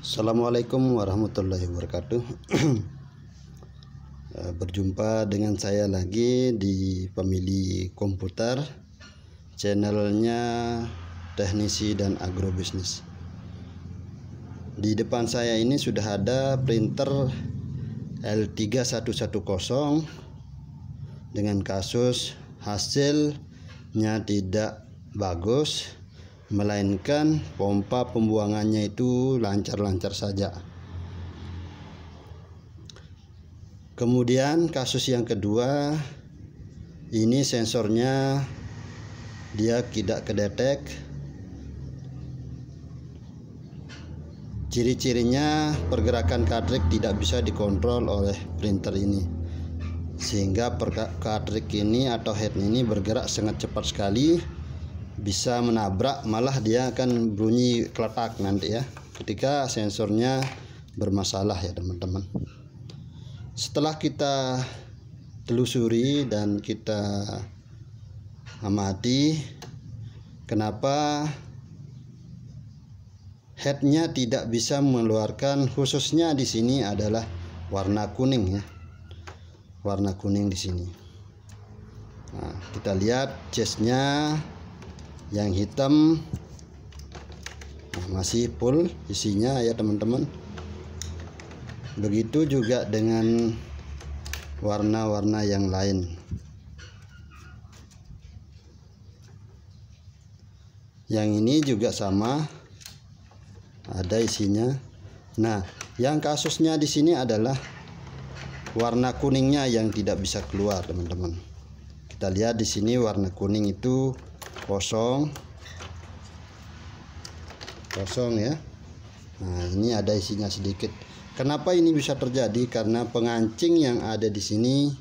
Assalamualaikum warahmatullahi wabarakatuh. Berjumpa dengan saya lagi di Family Komputer, channelnya Teknisi dan Agrobisnis. Di depan saya ini sudah ada printer L3110 dengan kasus hasilnya tidak bagus, melainkan pompa pembuangannya itu lancar-lancar saja. Kemudian kasus yang kedua, ini sensornya dia tidak kedetek. Ciri-cirinya pergerakan cartridge tidak bisa dikontrol oleh printer ini, sehingga cartridge ini atau head ini bergerak sangat cepat sekali, bisa menabrak, malah dia akan bunyi kletak nanti ya ketika sensornya bermasalah ya teman-teman. Setelah kita telusuri dan kita amati kenapa headnya tidak bisa mengeluarkan, khususnya di sini adalah warna kuning ya, warna kuning di sini. Nah, kita lihat chestnya yang hitam, masih full isinya ya teman-teman. Begitu juga dengan warna-warna yang lain. Yang ini juga sama, ada isinya. Nah, yang kasusnya di sini adalah warna kuningnya yang tidak bisa keluar teman-teman. Kita lihat di sini warna kuning itu kosong ya. Nah, ini ada isinya sedikit. Kenapa ini bisa terjadi? Karena pengancing yang ada di sini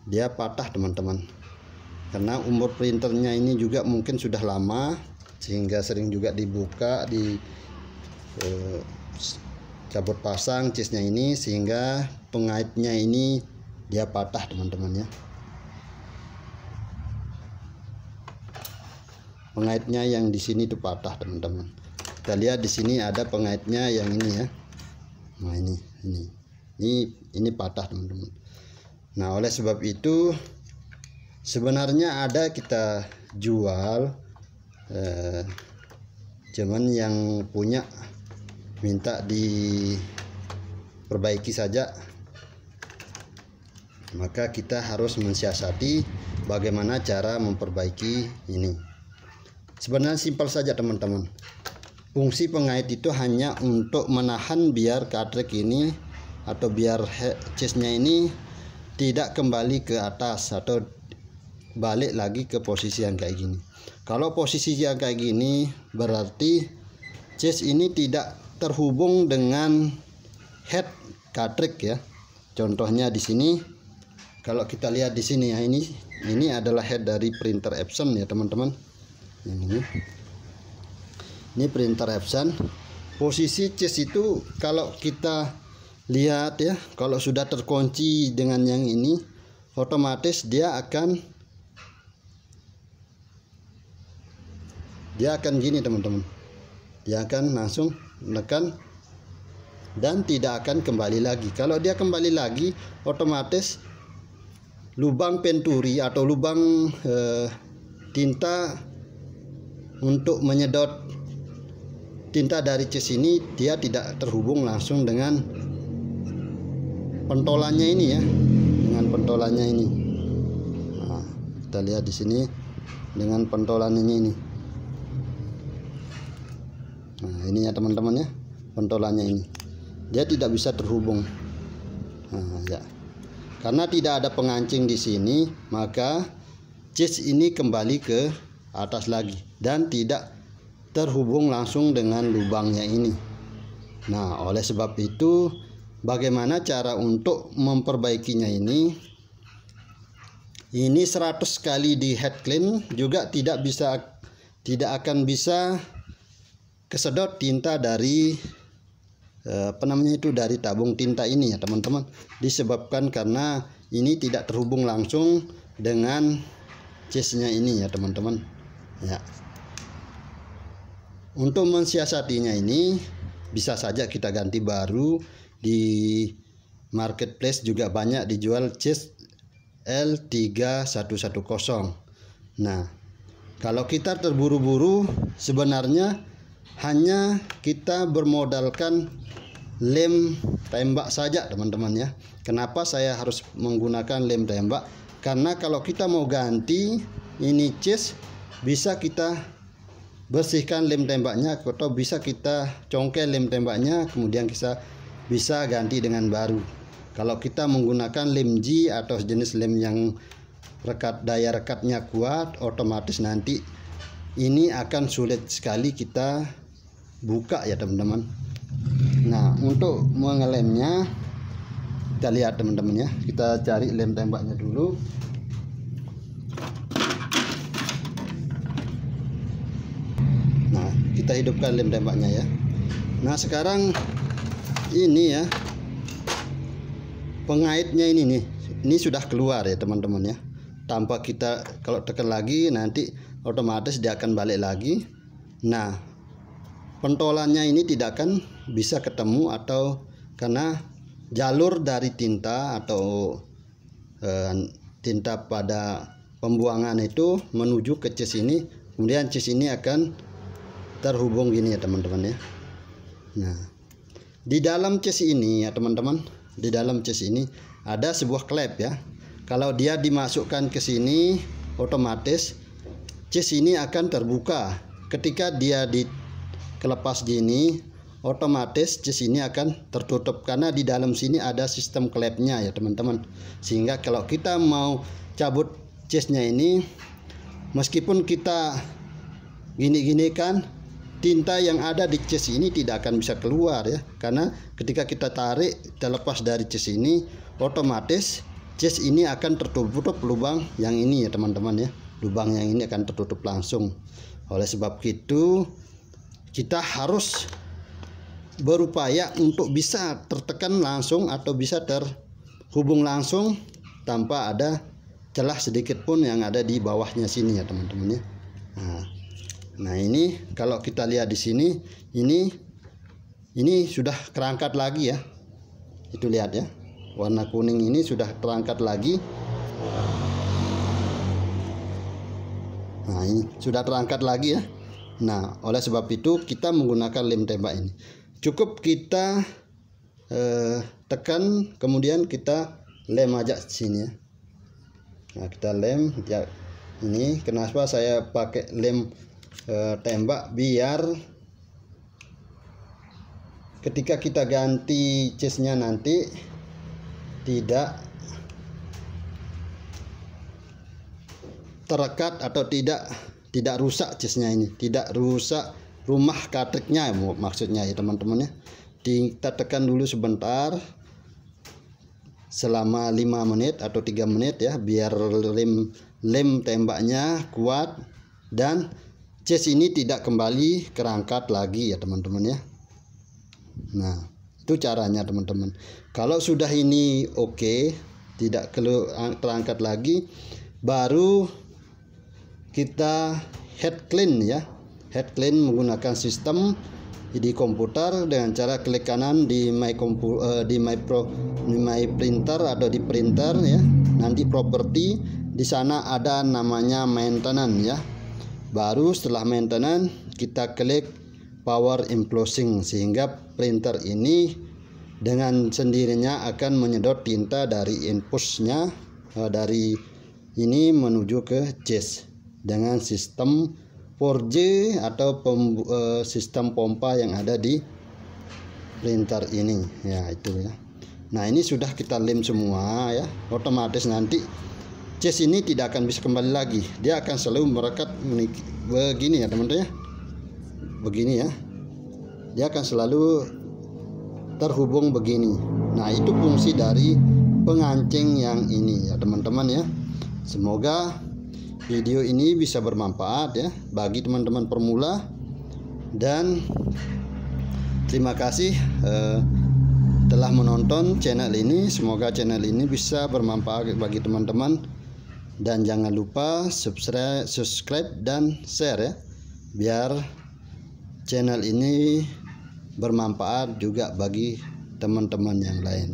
dia patah teman-teman. Karena umur printernya ini juga mungkin sudah lama, sehingga sering juga dibuka, di cabut pasang chestnya ini, sehingga pengaitnya ini dia patah teman-teman ya. Pengaitnya yang di sini itu patah teman-teman. Kita lihat di sini ada pengaitnya yang ini ya. Nah, ini patah teman-teman. Nah, oleh sebab itu sebenarnya ada kita jual, cuman yang punya minta diperbaiki saja. Maka kita harus mensiasati bagaimana cara memperbaiki ini. Sebenarnya simpel saja teman-teman. Fungsi pengait itu hanya untuk menahan biar cartridge ini atau biar chestnya ini tidak kembali ke atas atau balik lagi ke posisi yang kayak gini. Kalau posisi yang kayak gini berarti chest ini tidak terhubung dengan head cartridge ya. Contohnya di sini, kalau kita lihat di sini ya, ini adalah head dari printer Epson ya teman-teman. Ini printer Epson. Posisi chest itu kalau kita lihat ya, kalau sudah terkunci dengan yang ini, otomatis dia akan gini teman-teman. Dia akan langsung menekan dan tidak akan kembali lagi. Kalau dia kembali lagi, otomatis lubang penturi atau lubang tinta untuk menyedot tinta dari chest ini, dia tidak terhubung langsung dengan pentolannya ini ya, dengan pentolannya ini. Nah, kita lihat di sini dengan pentolannya ini. Nah, ini ya teman-teman ya, pentolannya ini dia tidak bisa terhubung. Nah, ya, karena tidak ada pengancing di sini, maka chest ini kembali ke atas lagi dan tidak terhubung langsung dengan lubangnya ini. Nah, oleh sebab itu bagaimana cara untuk memperbaikinya ini? Ini 100 kali di head clean juga tidak akan bisa kesedot tinta dari dari tabung tinta ini ya teman-teman, disebabkan karena ini tidak terhubung langsung dengan chestnya ini ya teman-teman ya. Untuk mensiasatinya ini bisa saja kita ganti baru. Di marketplace juga banyak dijual cis L3110. Nah, kalau kita terburu-buru, sebenarnya hanya kita bermodalkan lem tembak saja teman-teman ya. Kenapa saya harus menggunakan lem tembak? Karena kalau kita mau ganti ini cis, bisa kita bersihkan lem tembaknya atau bisa kita congkel lem tembaknya, kemudian kita bisa ganti dengan baru. Kalau kita menggunakan lem G atau jenis lem yang daya rekatnya kuat, otomatis nanti ini akan sulit sekali kita buka ya teman-teman. Nah, untuk mengelemnya kita lihat teman-teman ya. Kita cari lem tembaknya dulu. Nah, kita hidupkan lem tembaknya ya. Nah, sekarang ini ya, pengaitnya ini nih, ini sudah keluar ya teman-teman ya. Tanpa kita, kalau tekan lagi nanti otomatis dia akan balik lagi. Nah, pentolannya ini tidak akan bisa ketemu atau karena jalur dari tinta atau tinta pada pembuangan itu menuju ke cis ini, kemudian cis ini akan terhubung gini ya teman-teman ya. Nah, di dalam cis ini ya teman-teman, di dalam cis ini ada sebuah klep ya. Kalau dia dimasukkan ke sini, otomatis cis ini akan terbuka. Ketika dia dikelepas gini, otomatis cis ini akan tertutup karena di dalam sini ada sistem klepnya ya teman-teman. Sehingga kalau kita mau cabut cisnya ini, meskipun kita gini-gini kan, tinta yang ada di cis ini tidak akan bisa keluar ya, karena ketika kita tarik terlepas dari cis ini, otomatis cis ini akan tertutup lubang yang ini ya teman-teman ya. Lubang yang ini akan tertutup langsung. Oleh sebab itu kita harus berupaya untuk bisa tertekan langsung atau bisa terhubung langsung tanpa ada celah sedikit pun yang ada di bawahnya sini ya teman-teman ya. Nah, ini kalau kita lihat di sini, ini sudah terangkat lagi ya. Itu lihat ya, warna kuning ini sudah terangkat lagi. Nah, ini sudah terangkat lagi ya. Nah, oleh sebab itu kita menggunakan lem tembak ini. Cukup kita tekan, kemudian kita lem aja sini ya. Nah, kita lem ya. Ini kenapa saya pakai lem tembak, biar ketika kita ganti cisnya nanti tidak terekat atau tidak rusak cisnya ini, tidak rusak rumah katriknya maksudnya ya teman-teman ya. Kita tekan dulu sebentar selama 5 menit atau 3 menit ya, biar lem tembaknya kuat dan cis ini tidak kembali kerangkat lagi ya teman-teman ya. Nah, itu caranya teman-teman. Kalau sudah ini oke, tidak terangkat lagi, baru kita head clean ya. Head clean menggunakan sistem di komputer dengan cara klik kanan di my printer atau di printer ya. Nanti properti, di sana ada namanya maintenance ya. Baru setelah maintenance kita klik power enclosing, sehingga printer ini dengan sendirinya akan menyedot tinta dari infusnya dari ini menuju ke cis dengan sistem 4G atau sistem pompa yang ada di printer ini ya, itu ya. Nah, ini sudah kita lem semua ya, otomatis nanti cis ini tidak akan bisa kembali lagi, dia akan selalu merekat begini ya teman-teman ya, begini ya, dia akan selalu terhubung begini. Nah, itu fungsi dari pengancing yang ini ya teman-teman ya. Semoga video ini bisa bermanfaat ya bagi teman-teman pemula, dan terima kasih telah menonton channel ini. Semoga channel ini bisa bermanfaat bagi teman-teman. Dan jangan lupa subscribe dan share ya, biar channel ini bermanfaat juga bagi teman-teman yang lain.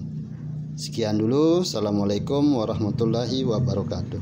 Sekian dulu. Assalamualaikum warahmatullahi wabarakatuh.